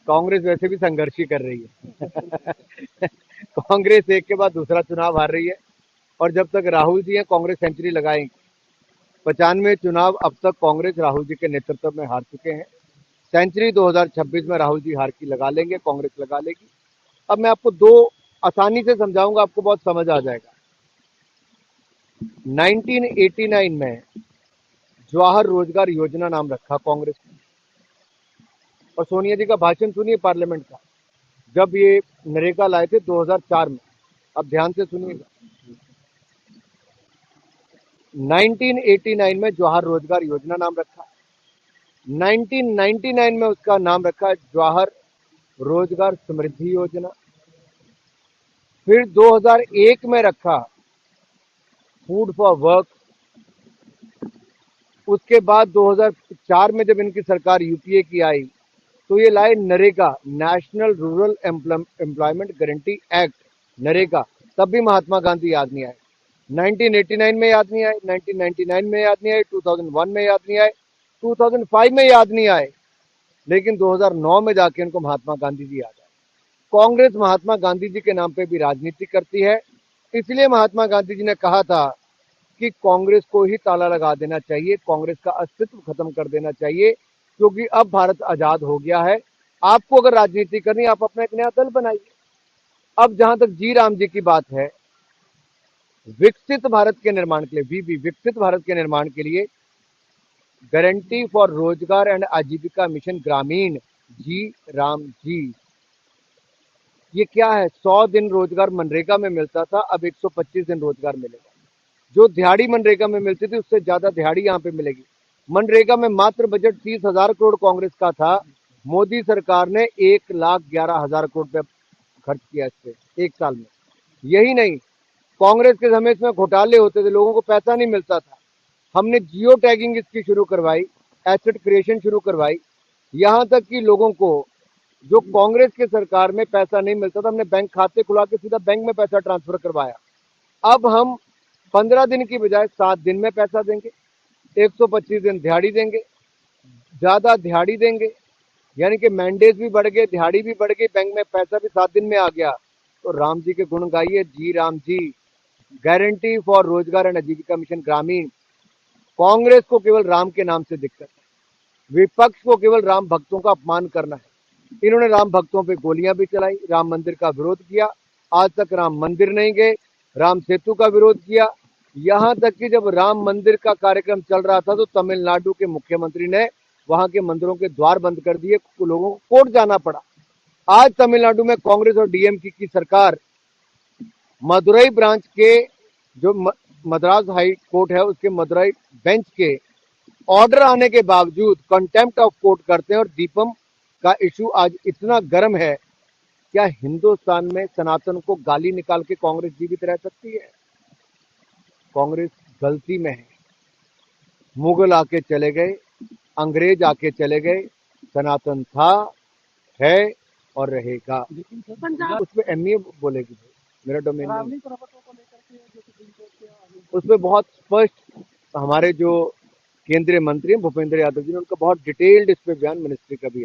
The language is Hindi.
कांग्रेस वैसे भी संघर्ष ही कर रही है। कांग्रेस एक के बाद दूसरा चुनाव हार रही है और जब तक राहुल जी हैं कांग्रेस सेंचुरी लगाएंगे। 95 चुनाव अब तक कांग्रेस राहुल जी के नेतृत्व में हार चुके हैं। सेंचुरी 2026 में राहुल जी हार की लगा लेंगे, कांग्रेस लगा लेगी। अब मैं आपको दो आसानी से समझाऊंगा, आपको बहुत समझ आ जाएगा। 1989 में जवाहर रोजगार योजना नाम रखा कांग्रेस ने, और सोनिया जी का भाषण सुनिए पार्लियामेंट का, जब ये नरेगा लाए थे 2004 में। अब ध्यान से सुनिएगा। 1989 में जवाहर रोजगार योजना नाम रखा, 1999 में उसका नाम रखा जवाहर रोजगार समृद्धि योजना, फिर 2001 में रखा फूड फॉर वर्क, उसके बाद 2004 में जब इनकी सरकार यूपीए की आई तो ये लाए NREGA, national rural employment guarantee act, NREGA. तब भी महात्मा गांधी याद नहीं आए। 1989 में याद नहीं आए, 1999 में याद नहीं आए, 2001 में याद नहीं आए, 2005 में याद नहीं आए, लेकिन 2009 में जाके इनको महात्मा गांधी जी याद आए। कांग्रेस महात्मा गांधी जी के नाम पे भी राजनीति करती है। इसलिए महात्मा गांधी जी ने कहा था कि कांग्रेस को ही ताला लगा देना चाहिए, कांग्रेस का अस्तित्व खत्म कर देना चाहिए, क्योंकि अब भारत आजाद हो गया है। आपको अगर राजनीति करनी है, आप अपना एक नया दल बनाइए। अब जहां तक जी राम जी की बात है, विकसित भारत के निर्माण के लिए, विकसित भारत के निर्माण के लिए गारंटी फॉर रोजगार एंड आजीविका मिशन ग्रामीण, जी राम जी, ये क्या है? 100 दिन रोजगार मनरेगा में मिलता था, अब 125 दिन रोजगार मिलेगा। जो दिहाड़ी मनरेगा में मिलती थी उससे ज्यादा दिहाड़ी यहाँ पे मिलेगी। मनरेगा में मात्र बजट 30,000 करोड़ कांग्रेस का था, मोदी सरकार ने 1,11,000 करोड़ रुपया खर्च किया इस पे एक साल में। यही नहीं, कांग्रेस के समय इसमें घोटाले होते थे, लोगों को पैसा नहीं मिलता था। हमने जियो टैगिंग इसकी शुरू करवाई, एसेट क्रिएशन शुरू करवाई, यहां तक कि लोगों को जो कांग्रेस के सरकार में पैसा नहीं मिलता था, हमने बैंक खाते खुला के सीधा बैंक में पैसा ट्रांसफर करवाया। अब हम 15 दिन की बजाय 7 दिन में पैसा देंगे, 125 दिन दिहाड़ी देंगे, ज्यादा दिहाड़ी देंगे, यानी कि मैंडेज भी बढ़ गए, दिहाड़ी भी बढ़ गई, बैंक में पैसा भी 7 दिन में आ गया। तो राम जी के गुण गाइए, जी राम जी। गारंटी फॉर रोजगार एंड आजीविका मिशन ग्रामीण। कांग्रेस को केवल राम के नाम से दिक्कत है, विपक्ष को केवल राम भक्तों का अपमान करना है। इन्होंने राम भक्तों पे गोलियां भी चलाई, राम मंदिर का विरोध किया, आज तक राम मंदिर नहीं गए, राम सेतु का विरोध किया। यहां तक कि जब राम मंदिर का कार्यक्रम चल रहा था तो तमिलनाडु के मुख्यमंत्री ने वहां के मंदिरों के द्वार बंद कर दिए, लोगों को कोर्ट जाना पड़ा। आज तमिलनाडु में कांग्रेस और डीएमके की सरकार मदुरई ब्रांच के जो मद्रास हाई कोर्ट है उसके मदुरई बेंच के ऑर्डर आने के बावजूद कंटेम्प्ट ऑफ कोर्ट करते हैं, और दीपम का इशू आज इतना गर्म है। क्या हिंदुस्तान में सनातन को गाली निकाल के कांग्रेस जीवित रह सकती है? कांग्रेस गलती में है। मुगल आके चले गए, अंग्रेज आके चले गए, सनातन था, है और रहेगा। उसमें एमए बोलेगी, मेरा डोमेन नहीं। उसमें बहुत स्पष्ट हमारे जो केंद्रीय मंत्री हैं भूपेंद्र यादव जी ने उनका बहुत डिटेल्ड इस पे बयान मिनिस्ट्री का भी